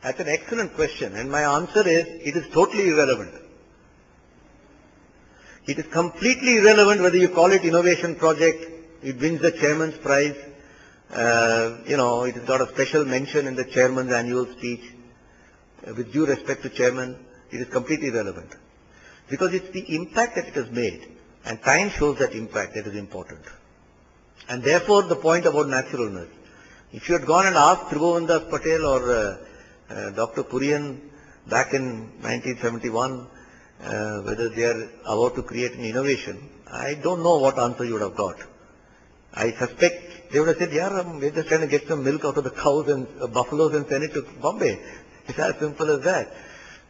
That's an excellent question, and my answer is, it is totally irrelevant. It is completely irrelevant whether you call it innovation project, it wins the chairman's prize, it has got a special mention in the chairman's annual speech. With due respect to chairman, it is completely irrelevant. Because it's the impact that it has made, and time shows that impact that is important. And therefore the point about naturalness. If you had gone and asked Tribhuvandas Patel or Dr. Kurian back in 1971 whether they are about to create an innovation, I don't know what answer you would have got. I suspect they would have said, yeah, we're just trying to get some milk out of the cows and buffaloes and send it to Bombay. It's as simple as that.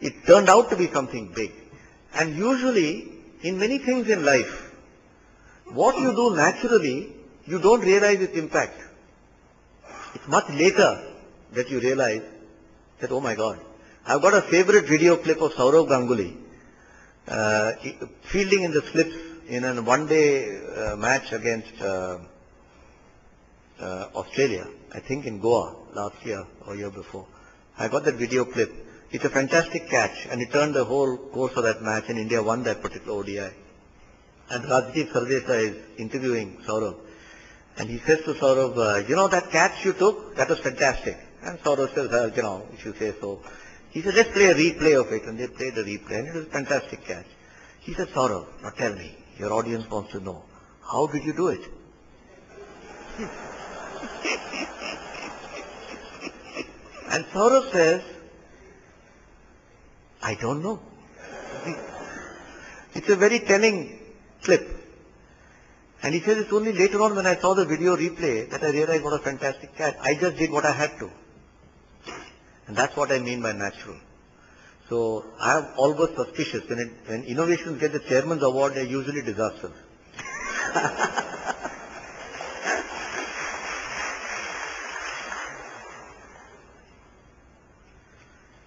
It turned out to be something big. And usually, in many things in life, what you do naturally, you don't realize its impact. It's much later that you realize that, oh my God. I've got a favorite video clip of Sourav Ganguly fielding in the slips in a one-day match against Australia, I think in Goa last year or year before. I got that video clip. It's a fantastic catch, and it turned the whole course of that match, and India won that particular ODI. And Rajdeep Sardesai is interviewing Sourav, and he says to Sourav, that catch you took, that was fantastic. And Sourav says, if you say so. He said, let's play a replay of it, and they played the replay, and it was a fantastic catch. He said, Sourav, now tell me, your audience wants to know, how did you do it? And Sourav says, I don't know. It's a very telling clip. And he says, it's only later on when I saw the video replay that I realized what a fantastic catch. I just did what I had to. And that's what I mean by natural. So I am always suspicious. When innovations get the chairman's award, they're usually disasters.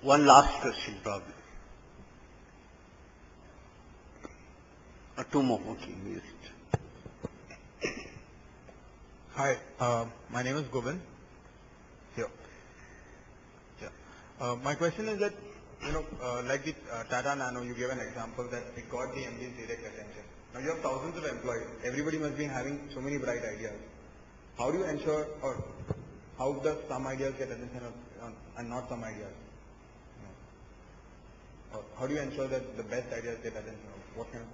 One last question, probably. Or two more. Okay, we use it. Hi, my name is Govind. Here. Yeah. My question is that, like the Tata Nano, you gave an example that it got the MD's direct attention. Now you have thousands of employees. Everybody must be having so many bright ideas. How do you ensure, or how does some ideas get attention and not some ideas? Or how do you ensure that the best ideas get attention? What kind of?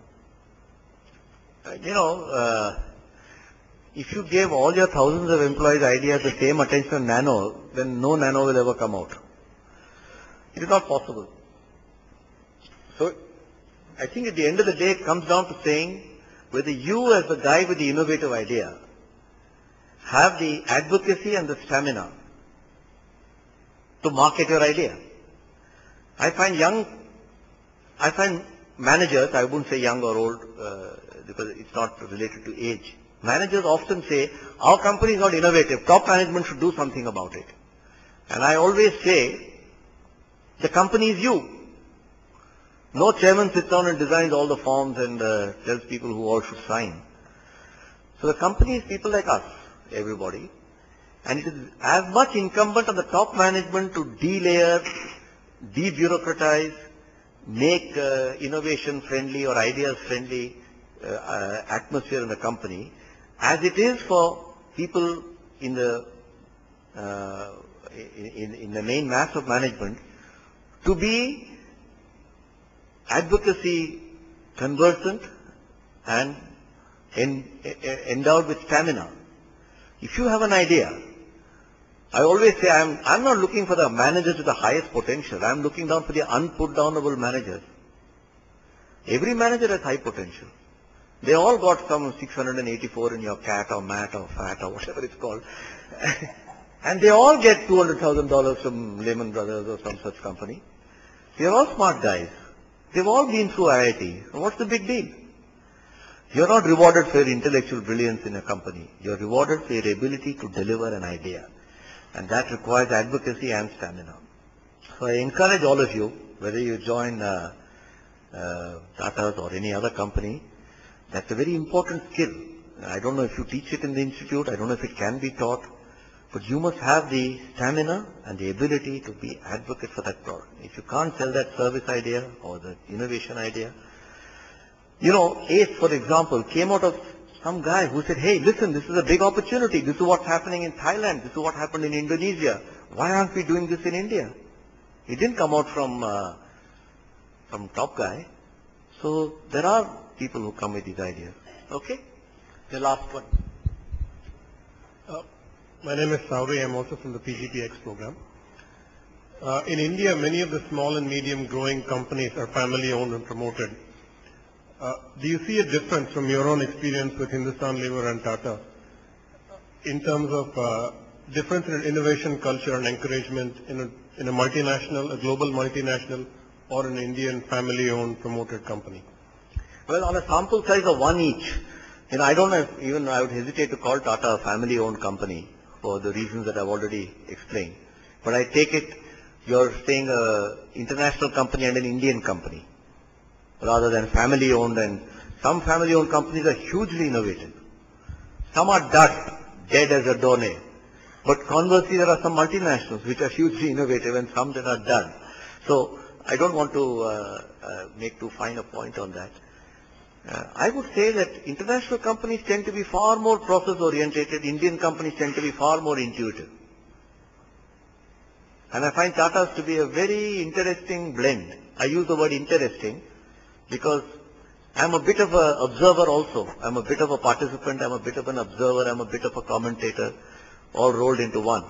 If you gave all your thousands of employees ideas the same attention on Nano, then no Nano will ever come out. It is not possible. So, I think at the end of the day, it comes down to saying whether you as the guy with the innovative idea have the advocacy and the stamina to market your idea. I find managers, I wouldn't say young or old because it's not related to age. Managers often say, our company is not innovative, top management should do something about it. And I always say, the company is you. No chairman sits down and designs all the forms and tells people who all should sign. So the company is people like us, everybody. And it is as much incumbent on the top management to delayer, debureaucratize, make innovation friendly or ideas friendly atmosphere in the company, as it is for people in the main mass of management to be advocacy conversant and endowed with stamina. If you have an idea, I always say I'm not looking for the managers with the highest potential. I'm looking down for the unputdownable managers. Every manager has high potential. They all got some 684 in your CAT or MAT or FAT or whatever it's called. And they all get $200,000 from Lehman Brothers or some such company. They're all smart guys. They've all been through IIT. So what's the big deal? You're not rewarded for your intellectual brilliance in a company. You're rewarded for your ability to deliver an idea. And that requires advocacy and stamina. So I encourage all of you, whether you join Tata's or any other company, that's a very important skill. I don't know if you teach it in the institute. I don't know if it can be taught. But you must have the stamina and the ability to be advocate for that product. If you can't sell that service idea or the innovation idea, you know, ACE, for example, came out of some guy who said, hey, listen, this is a big opportunity. This is what's happening in Thailand. This is what happened in Indonesia. Why aren't we doing this in India? It didn't come out from top guy. So there are people who come with these ideas. Okay? The last one. My name is Sauri. I'm also from the PGPX program. In India, many of the small and medium growing companies are family owned and promoted. Do you see a difference from your own experience with Hindustan Lever and Tata in terms of difference in innovation culture and encouragement in a multinational, a global multinational, or an Indian family owned promoted company? Well, on a sample size of one each, you know, I don't know if even I would hesitate to call Tata a family owned company for the reasons that I've already explained. But I take it you're saying an international company and an Indian company, rather than family owned, and some family owned companies are hugely innovative. Some are dead as a doornail. But conversely, there are some multinationals which are hugely innovative and some that are done. So I don't want to make too fine a point on that. I would say that international companies tend to be far more process orientated. Indian companies tend to be far more intuitive. And I find Tata's to be a very interesting blend. I use the word interesting because I'm a bit of an observer also. I'm a bit of a participant, I'm a bit of an observer, I'm a bit of a commentator, all rolled into one.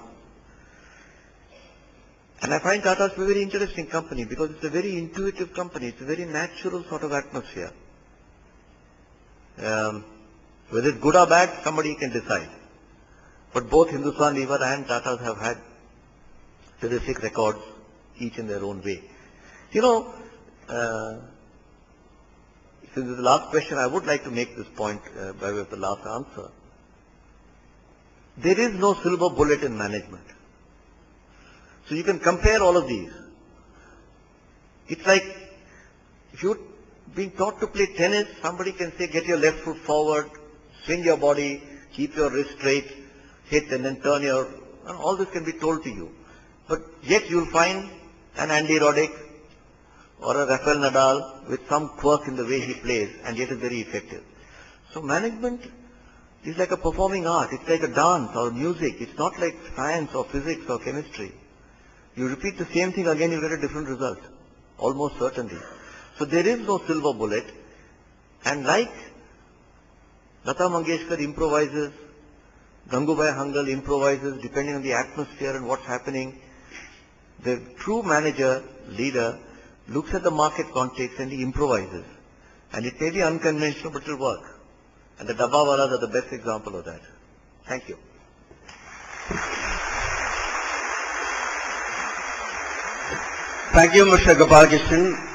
And I find Tata's a very interesting company because it's a very intuitive company. It's a very natural sort of atmosphere. Whether it's good or bad, somebody can decide. But both Hindustan Lever and Tata's have had terrific records, each in their own way. You know, since this is the last question, I would like to make this point by way of the last answer. There is no silver bullet in management. So you can compare all of these. It's like if you're being taught to play tennis, somebody can say get your left foot forward, swing your body, keep your wrist straight, hit and then turn your, and all this can be told to you. But yet you'll find an Andy Roddick or a Rafael Nadal with some quirk in the way he plays and yet is very effective. So management is like a performing art. It's like a dance or music. It's not like science or physics or chemistry. You repeat the same thing again, you get a different result. Almost certainly. So there is no silver bullet. And like Lata Mangeshkar improvises, Gangubai Hangal improvises depending on the atmosphere and what's happening, the true manager, leader, looks at the market context and he improvises. And it may be unconventional, but it will work. And the Dabbawalas are the best example of that. Thank you. Thank you, Mr. Gopalakrishnan.